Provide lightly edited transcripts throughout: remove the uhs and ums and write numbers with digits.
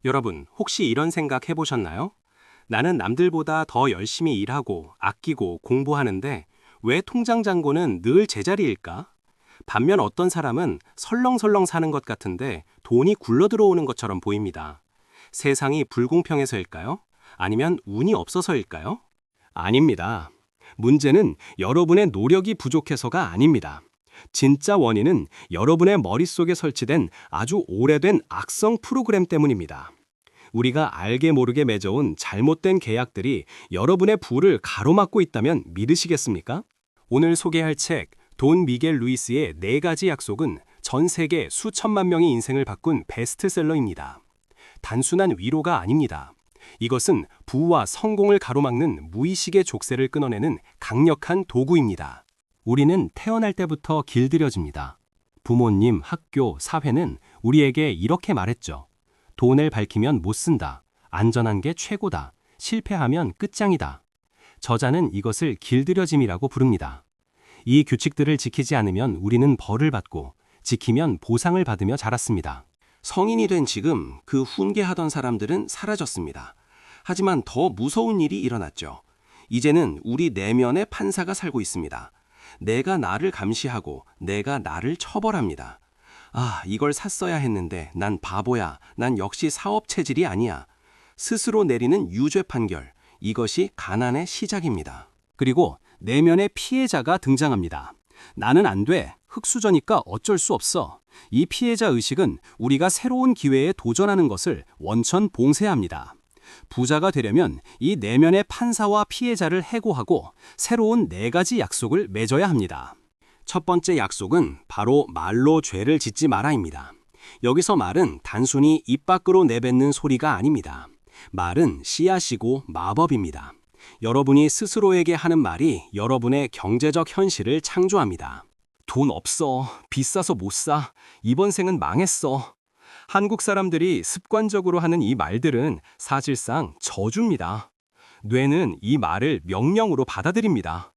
여러분, 혹시 이런 생각 해보셨나요? 나는 남들보다 더 열심히 일하고 아끼고 공부하는데 왜 통장 잔고는 늘 제자리일까? 반면 어떤 사람은 설렁설렁 사는 것 같은데 돈이 굴러 들어오는 것처럼 보입니다. 세상이 불공평해서일까요? 아니면 운이 없어서일까요? 아닙니다. 문제는 여러분의 노력이 부족해서가 아닙니다. 진짜 원인은 여러분의 머릿속에 설치된 아주 오래된 악성 프로그램 때문입니다. 우리가 알게 모르게 맺어온 잘못된 계약들이 여러분의 부를 가로막고 있다면 믿으시겠습니까? 오늘 소개할 책, 돈 미겔 루이스의 4가지 약속은 전 세계 수천만 명의 인생을 바꾼 베스트셀러입니다. 단순한 위로가 아닙니다. 이것은 부와 성공을 가로막는 무의식의 족쇄를 끊어내는 강력한 도구입니다. 우리는 태어날 때부터 길들여집니다. 부모님, 학교, 사회는 우리에게 이렇게 말했죠. 돈을 밝히면 못 쓴다. 안전한 게 최고다. 실패하면 끝장이다. 저자는 이것을 길들여짐이라고 부릅니다. 이 규칙들을 지키지 않으면 우리는 벌을 받고 지키면 보상을 받으며 자랐습니다. 성인이 된 지금 그 훈계하던 사람들은 사라졌습니다. 하지만 더 무서운 일이 일어났죠. 이제는 우리 내면의 판사가 살고 있습니다. 내가 나를 감시하고 내가 나를 처벌합니다. 아, 이걸 샀어야 했는데 난 바보야. 난 역시 사업 체질이 아니야. 스스로 내리는 유죄 판결. 이것이 가난의 시작입니다. 그리고 내면의 피해자가 등장합니다. 나는 안 돼. 흙수저니까 어쩔 수 없어. 이 피해자 의식은 우리가 새로운 기회에 도전하는 것을 원천 봉쇄합니다. 부자가 되려면 이 내면의 판사와 피해자를 해고하고 새로운 4가지 약속을 맺어야 합니다. 첫 번째 약속은 바로 말로 죄를 짓지 마라입니다. 여기서 말은 단순히 입 밖으로 내뱉는 소리가 아닙니다. 말은 씨앗이고 마법입니다. 여러분이 스스로에게 하는 말이 여러분의 경제적 현실을 창조합니다. 돈 없어. 비싸서 못 사. 이번 생은 망했어. 한국 사람들이 습관적으로 하는 이 말들은 사실상 저주입니다. 뇌는 이 말을 명령으로 받아들입니다.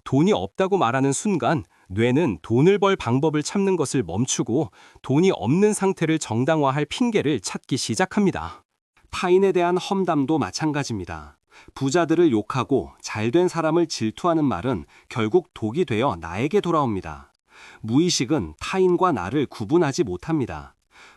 돈이 없다고 말하는 순간 뇌는 돈을 벌 방법을 찾는 것을 멈추고 돈이 없는 상태를 정당화할 핑계를 찾기 시작합니다. 타인에 대한 험담도 마찬가지입니다. 부자들을 욕하고 잘된 사람을 질투하는 말은 결국 독이 되어 나에게 돌아옵니다. 무의식은 타인과 나를 구분하지 못합니다.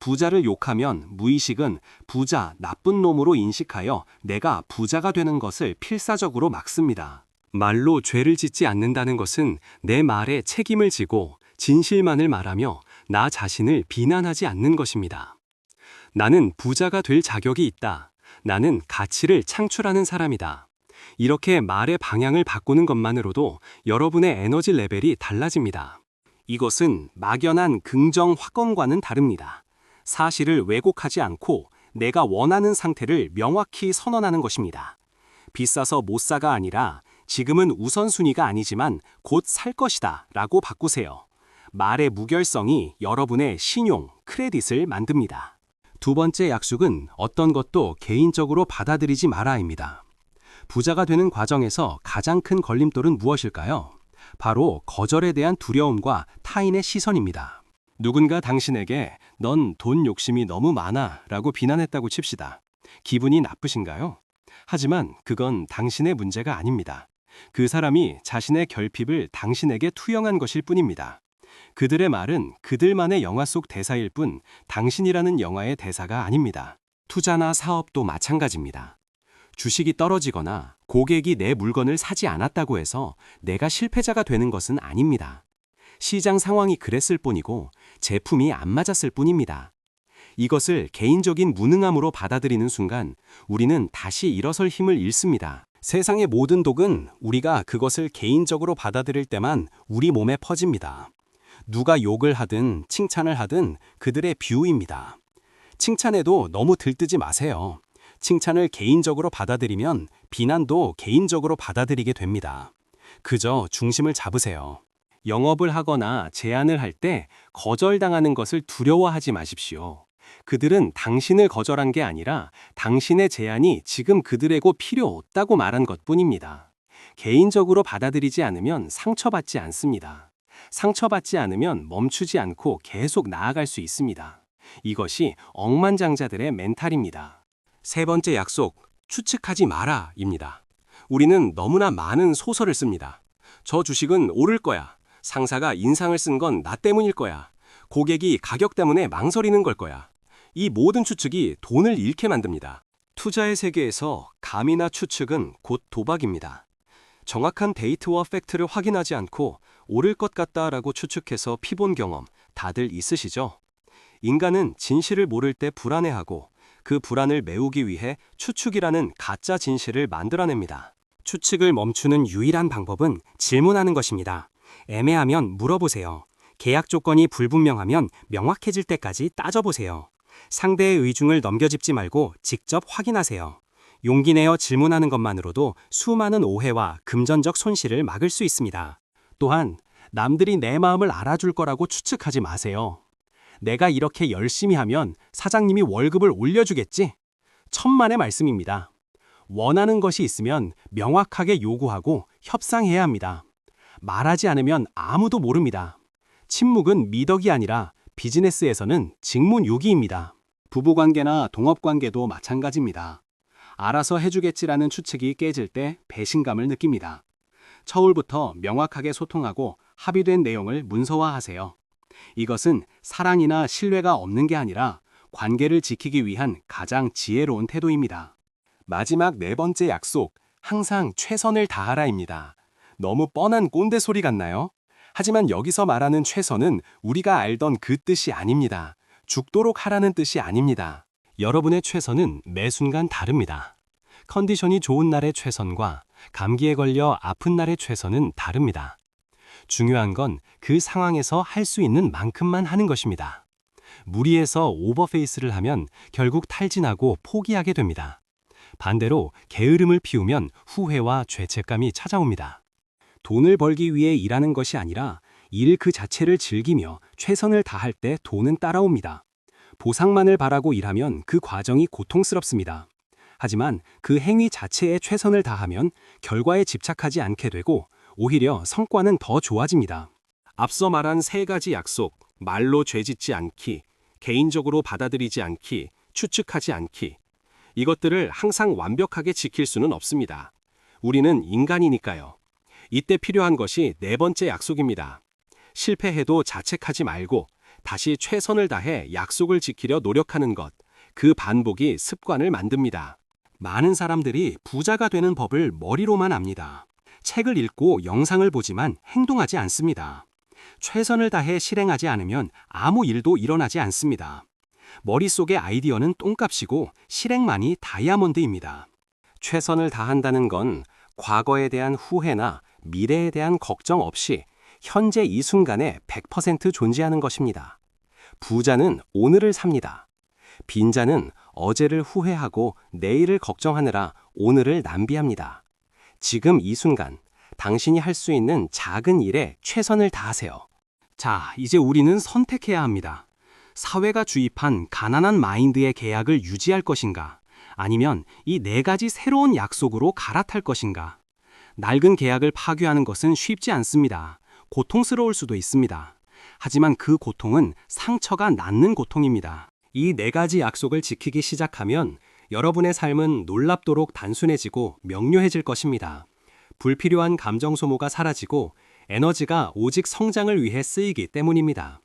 부자를 욕하면 무의식은 부자, 나쁜 놈으로 인식하여 내가 부자가 되는 것을 필사적으로 막습니다. 말로 죄를 짓지 않는다는 것은 내 말에 책임을 지고 진실만을 말하며 나 자신을 비난하지 않는 것입니다. 나는 부자가 될 자격이 있다. 나는 가치를 창출하는 사람이다. 이렇게 말의 방향을 바꾸는 것만으로도 여러분의 에너지 레벨이 달라집니다. 이것은 막연한 긍정 확언과는 다릅니다. 사실을 왜곡하지 않고 내가 원하는 상태를 명확히 선언하는 것입니다. 비싸서 못 사가 아니라 지금은 우선순위가 아니지만 곧 살 것이다 라고 바꾸세요. 말의 무결성이 여러분의 신용, 크레딧을 만듭니다. 두 번째 약속은 어떤 것도 개인적으로 받아들이지 마라입니다. 부자가 되는 과정에서 가장 큰 걸림돌은 무엇일까요? 바로 거절에 대한 두려움과 타인의 시선입니다. 누군가 당신에게 넌 돈 욕심이 너무 많아 라고 비난했다고 칩시다. 기분이 나쁘신가요? 하지만 그건 당신의 문제가 아닙니다. 그 사람이 자신의 결핍을 당신에게 투영한 것일 뿐입니다. 그들의 말은 그들만의 영화 속 대사일 뿐 당신이라는 영화의 대사가 아닙니다. 투자나 사업도 마찬가지입니다. 주식이 떨어지거나 고객이 내 물건을 사지 않았다고 해서 내가 실패자가 되는 것은 아닙니다. 시장 상황이 그랬을 뿐이고 제품이 안 맞았을 뿐입니다. 이것을 개인적인 무능함으로 받아들이는 순간 우리는 다시 일어설 힘을 잃습니다. 세상의 모든 독은 우리가 그것을 개인적으로 받아들일 때만 우리 몸에 퍼집니다. 누가 욕을 하든 칭찬을 하든 그들의 뷰입니다. 칭찬에도 너무 들뜨지 마세요. 칭찬을 개인적으로 받아들이면 비난도 개인적으로 받아들이게 됩니다. 그저 중심을 잡으세요. 영업을 하거나 제안을 할 때 거절당하는 것을 두려워하지 마십시오. 그들은 당신을 거절한 게 아니라 당신의 제안이 지금 그들에게 필요 없다고 말한 것뿐입니다. 개인적으로 받아들이지 않으면 상처받지 않습니다. 상처받지 않으면 멈추지 않고 계속 나아갈 수 있습니다. 이것이 억만장자들의 멘탈입니다. 세 번째 약속, 추측하지 마라입니다. 우리는 너무나 많은 소설을 씁니다. 저 주식은 오를 거야. 상사가 인상을 쓴 건 나 때문일 거야. 고객이 가격 때문에 망설이는 걸 거야. 이 모든 추측이 돈을 잃게 만듭니다. 투자의 세계에서 감이나 추측은 곧 도박입니다. 정확한 데이터와 팩트를 확인하지 않고 오를 것 같다라고 추측해서 피본 경험 다들 있으시죠? 인간은 진실을 모를 때 불안해하고 그 불안을 메우기 위해 추측이라는 가짜 진실을 만들어냅니다. 추측을 멈추는 유일한 방법은 질문하는 것입니다. 애매하면 물어보세요. 계약 조건이 불분명하면 명확해질 때까지 따져보세요. 상대의 의중을 넘겨짚지 말고 직접 확인하세요. 용기 내어 질문하는 것만으로도 수많은 오해와 금전적 손실을 막을 수 있습니다. 또한 남들이 내 마음을 알아줄 거라고 추측하지 마세요. 내가 이렇게 열심히 하면 사장님이 월급을 올려주겠지? 천만의 말씀입니다. 원하는 것이 있으면 명확하게 요구하고 협상해야 합니다. 말하지 않으면 아무도 모릅니다. 침묵은 미덕이 아니라 비즈니스에서는 직문유기입니다. 부부관계나 동업관계도 마찬가지입니다. 알아서 해주겠지라는 추측이 깨질 때 배신감을 느낍니다. 처음부터 명확하게 소통하고 합의된 내용을 문서화하세요. 이것은 사랑이나 신뢰가 없는 게 아니라 관계를 지키기 위한 가장 지혜로운 태도입니다. 마지막 네 번째 약속, 항상 최선을 다하라입니다. 너무 뻔한 꼰대 소리 같나요? 하지만 여기서 말하는 최선은 우리가 알던 그 뜻이 아닙니다. 죽도록 하라는 뜻이 아닙니다. 여러분의 최선은 매 순간 다릅니다. 컨디션이 좋은 날의 최선과 감기에 걸려 아픈 날의 최선은 다릅니다. 중요한 건 그 상황에서 할 수 있는 만큼만 하는 것입니다. 무리해서 오버페이스를 하면 결국 탈진하고 포기하게 됩니다. 반대로 게으름을 피우면 후회와 죄책감이 찾아옵니다. 돈을 벌기 위해 일하는 것이 아니라 일 그 자체를 즐기며 최선을 다할 때 돈은 따라옵니다. 보상만을 바라고 일하면 그 과정이 고통스럽습니다. 하지만 그 행위 자체에 최선을 다하면 결과에 집착하지 않게 되고 오히려 성과는 더 좋아집니다. 앞서 말한 세 가지 약속, 말로 죄짓지 않기, 개인적으로 받아들이지 않기, 추측하지 않기. 이것들을 항상 완벽하게 지킬 수는 없습니다. 우리는 인간이니까요. 이때 필요한 것이 네 번째 약속입니다. 실패해도 자책하지 말고 다시 최선을 다해 약속을 지키려 노력하는 것. 그 반복이 습관을 만듭니다. 많은 사람들이 부자가 되는 법을 머리로만 압니다. 책을 읽고 영상을 보지만 행동하지 않습니다. 최선을 다해 실행하지 않으면 아무 일도 일어나지 않습니다. 머릿속의 아이디어는 똥값이고 실행만이 다이아몬드입니다. 최선을 다한다는 건 과거에 대한 후회나 미래에 대한 걱정 없이 현재 이 순간에 100% 존재하는 것입니다. 부자는 오늘을 삽니다. 빈자는 어제를 후회하고 내일을 걱정하느라 오늘을 낭비합니다. 지금 이 순간 당신이 할 수 있는 작은 일에 최선을 다하세요. 자, 이제 우리는 선택해야 합니다. 사회가 주입한 가난한 마인드의 계약을 유지할 것인가? 아니면 이 네 가지 새로운 약속으로 갈아탈 것인가? 낡은 계약을 파괴하는 것은 쉽지 않습니다. 고통스러울 수도 있습니다. 하지만 그 고통은 상처가 낫는 고통입니다. 이 네 가지 약속을 지키기 시작하면 여러분의 삶은 놀랍도록 단순해지고 명료해질 것입니다. 불필요한 감정 소모가 사라지고 에너지가 오직 성장을 위해 쓰이기 때문입니다.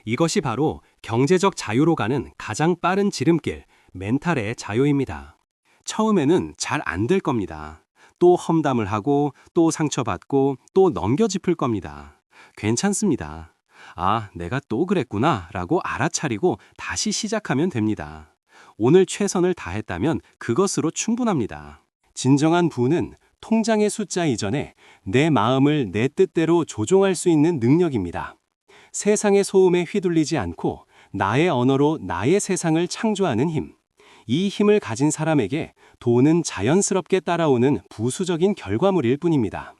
이것이 바로 경제적 자유로 가는 가장 빠른 지름길, 멘탈의 자유입니다. 처음에는 잘 안 될 겁니다. 또 험담을 하고 또 상처받고 또 넘겨짚을 겁니다. 괜찮습니다. 아, 내가 또 그랬구나 라고 알아차리고 다시 시작하면 됩니다. 오늘 최선을 다했다면 그것으로 충분합니다. 진정한 부는 통장의 숫자 이전에 내 마음을 내 뜻대로 조종할 수 있는 능력입니다. 세상의 소음에 휘둘리지 않고 나의 언어로 나의 세상을 창조하는 힘. 이 힘을 가진 사람에게 돈은 자연스럽게 따라오는 부수적인 결과물일 뿐입니다.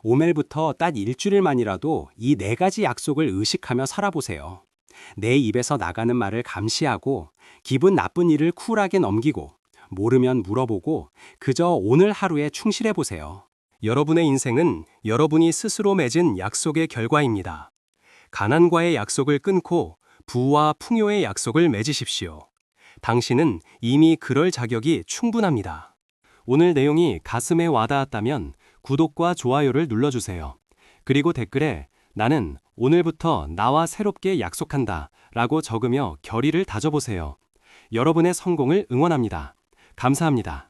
오늘부터 딱 일주일만이라도 이 네 가지 약속을 의식하며 살아보세요. 내 입에서 나가는 말을 감시하고 기분 나쁜 일을 쿨하게 넘기고 모르면 물어보고 그저 오늘 하루에 충실해보세요. 여러분의 인생은 여러분이 스스로 맺은 약속의 결과입니다. 가난과의 약속을 끊고 부와 풍요의 약속을 맺으십시오. 당신은 이미 그럴 자격이 충분합니다. 오늘 내용이 가슴에 와닿았다면 구독과 좋아요를 눌러주세요. 그리고 댓글에 나는 오늘부터 나와 새롭게 약속한다 라고 적으며 결의를 다져보세요. 여러분의 성공을 응원합니다. 감사합니다.